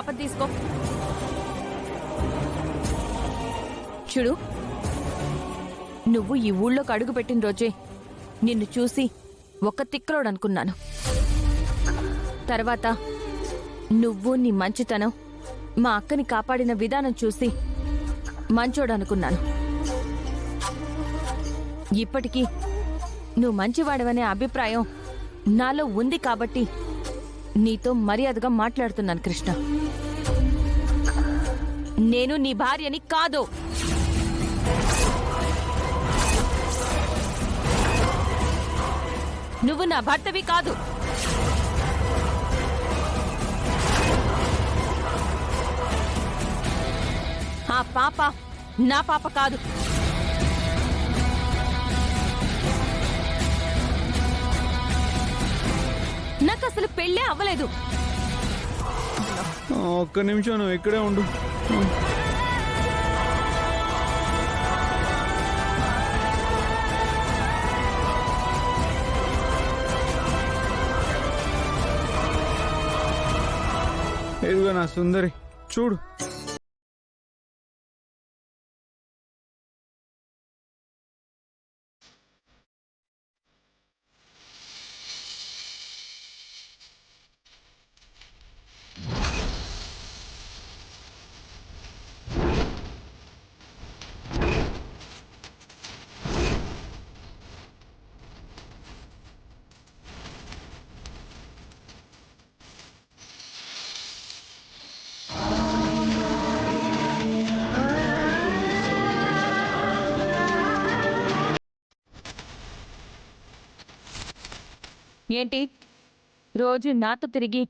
పాపని తీసుకో. చూడు, నువ్వు ఈ ఊళ్ళోకి అడుగు పెట్టిన రోజే నిన్ను చూసి ఒక తిక్కలోడు అనుకున్నాను. తర్వాత నువ్వు నీ మంచితనం, మా అక్కని కాపాడిన విధానం చూసి మంచోడు అనుకున్నాను. ఇప్పటికీ నువ్వు మంచివాడవనే అభిప్రాయం నాలో ఉంది కాబట్టి నీతో మర్యాదగా మాట్లాడుతున్నాను కృష్ణ. నేను నీ భార్యని కాదు. నువ్వు నా భర్తవి కాదు. ఆ పాప నా పాప కాదు. నాకు అసలు పెళ్ళే అవ్వలేదు. ఒక్క నిమిషం నువ్వు ఇక్కడే ఉండు. ఇదిగో నా సుందరి, చూడు. ఏంటి రోజు నాతో తిరిగి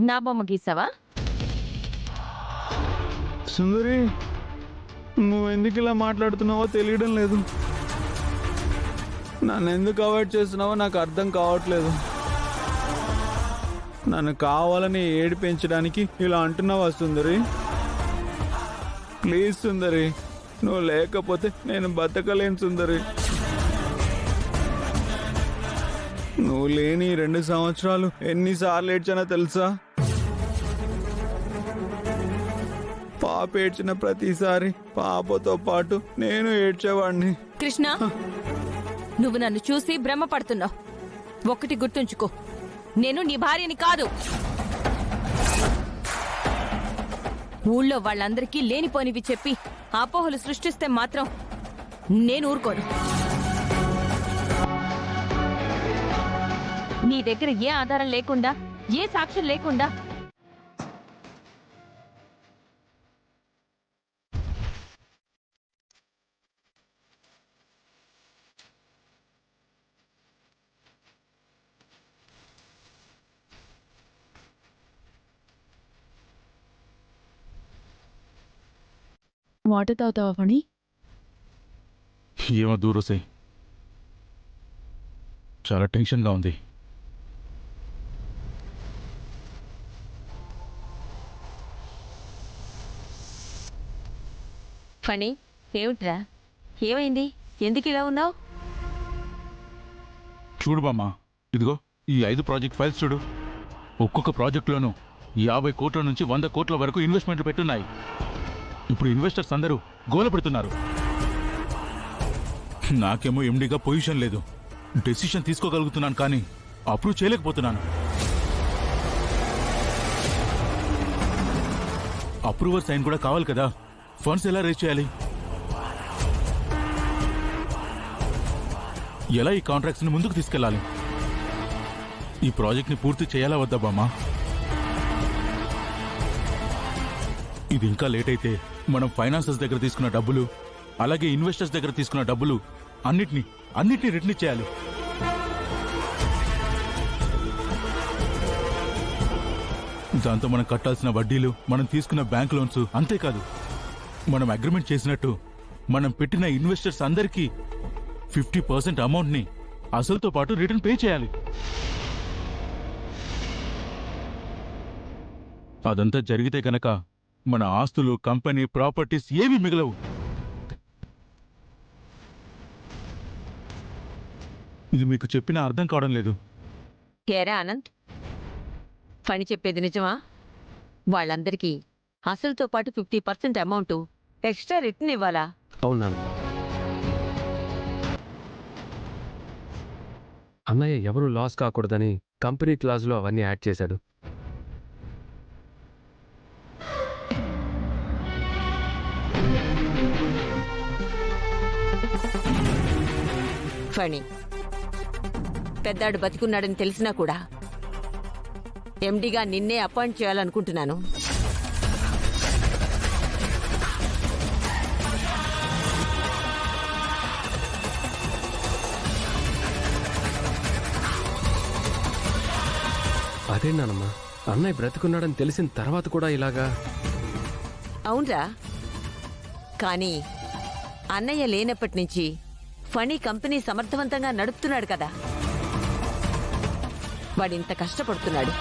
నా బొమ్మ గీసావా? సుందరి, నువ్వు ఎందుకు ఇలా మాట్లాడుతున్నావో తెలియడం లేదు. నన్ను ఎందుకు అవాయిడ్ చేస్తున్నావో నాకు అర్థం కావట్లేదు. నన్ను కావాలని ఏడిపించడానికి ఇలా అంటున్నావా సుందరి? ప్లీజ్ సుందరి, నువ్వు లేకపోతే నేను బతకలేను సుందరి. నువ్వు లేని 2 సంవత్సరాలు ఎన్నిసార్లు ఏడ్చానో తెలుసా? పాప ఏడ్చిన ప్రతిసారి పాపతో పాటు నేను ఏడ్చేవాడిని. కృష్ణ, నువ్వు నన్ను చూసి భ్రమపడుతున్నావు. ఒకటి గుర్తుంచుకో, నేను నీ భార్యని కాదు. ఊళ్ళో వాళ్ళందరికీ లేనిపోనివి చెప్పి అపోహలు సృష్టిస్తే మాత్రం నేను ఊరుకోను. నీ దగ్గర ఏ ఆధారం లేకుండా, ఏ సాక్ష్యం లేకుండా వాటర్ తాగుతావా ఫణి? ఏమో దూరసే, చాలా టెన్షన్గా ఉంది. ఫణి, ఏమిట్రా? ఏమైంది? ఎందుకు ఇలా ఉన్నావు? చూడు బామ్మ, ఇదిగో ఈ 5 ప్రాజెక్ట్ ఫైల్స్ చూడు. ఒక్కొక్క ప్రాజెక్టులోనూ 50 కోట్ల నుంచి 100 కోట్ల వరకు ఇన్వెస్ట్మెంట్లు పెట్టున్నాయి. ఇప్పుడు ఇన్వెస్టర్స్ అందరూ గోల పెడుతున్నారు. నాకేమో ఎండీగా పొజిషన్ లేదు. డెసిషన్ తీసుకోగలుగుతున్నాను కానీ అప్రూవ్ చేయలేకపోతున్నాను. అప్రూవర్ సైన్ కూడా కావాలి కదా. ఫండ్స్ ఎలా రేజ్ చేయాలి? ఎలా ఈ కాంట్రాక్ట్స్ని ముందుకు తీసుకెళ్లాలి? ఈ ప్రాజెక్ట్ని పూర్తి చేయాలా వద్దా బామ్మా? ఇది ఇంకా లేట్ అయితే మనం ఫైనాన్సర్స్ దగ్గర తీసుకున్న డబ్బులు, అలాగే ఇన్వెస్టర్స్ దగ్గర తీసుకున్న డబ్బులు అన్నిటినీ రిటర్న్ చేయాలి. దాంతో మనం కట్టాల్సిన వడ్డీలు, మనం తీసుకున్న బ్యాంక్ లోన్స్, అంతేకాదు మనం అగ్రిమెంట్ చేసినట్టు మనం పెట్టిన ఇన్వెస్టర్స్ అందరికీ 50% అమౌంట్ని అసలుతో పాటు రిటర్న్ పే చేయాలి. అదంతా జరిగితే గనక మన ఆస్తులు, కంపెనీ, ప్రాపర్టీస్ ఏమీ మిగలవు. ఇది మీకు చెప్పినా అర్థం కావడం లేదు. కేరా ఆనంద్, పని చెప్పేది నిజమా? వాళ్ళందరికీ అసలుతో పాటు 50% అమౌంట్ ఎక్స్ట్రా రిటర్న్ ఇవ్వాలా? అవునా అన్నయ్య ఎవరు లాస్ కాకూడదని కంపెనీ క్లాజ్లో అవన్నీ యాడ్ చేశాడు. ఫణి, పెద్దాడు బతికున్నాడని తెలిసినా కూడా ఎండిగా నిన్నే అపాయింట్ చేయాలనుకుంటున్నాను. అదేనానమ్మా, అన్నయ్య బ్రతికున్నాడని తెలిసిన తర్వాత కూడా ఇలాగా? అవునరా, కానీ అన్నయ్య లేనప్పటి నుంచి ఫణి కంపెనీ సమర్థవంతంగా నడుపుతున్నాడు కదా. వాడింత కష్టపడుతున్నాడు.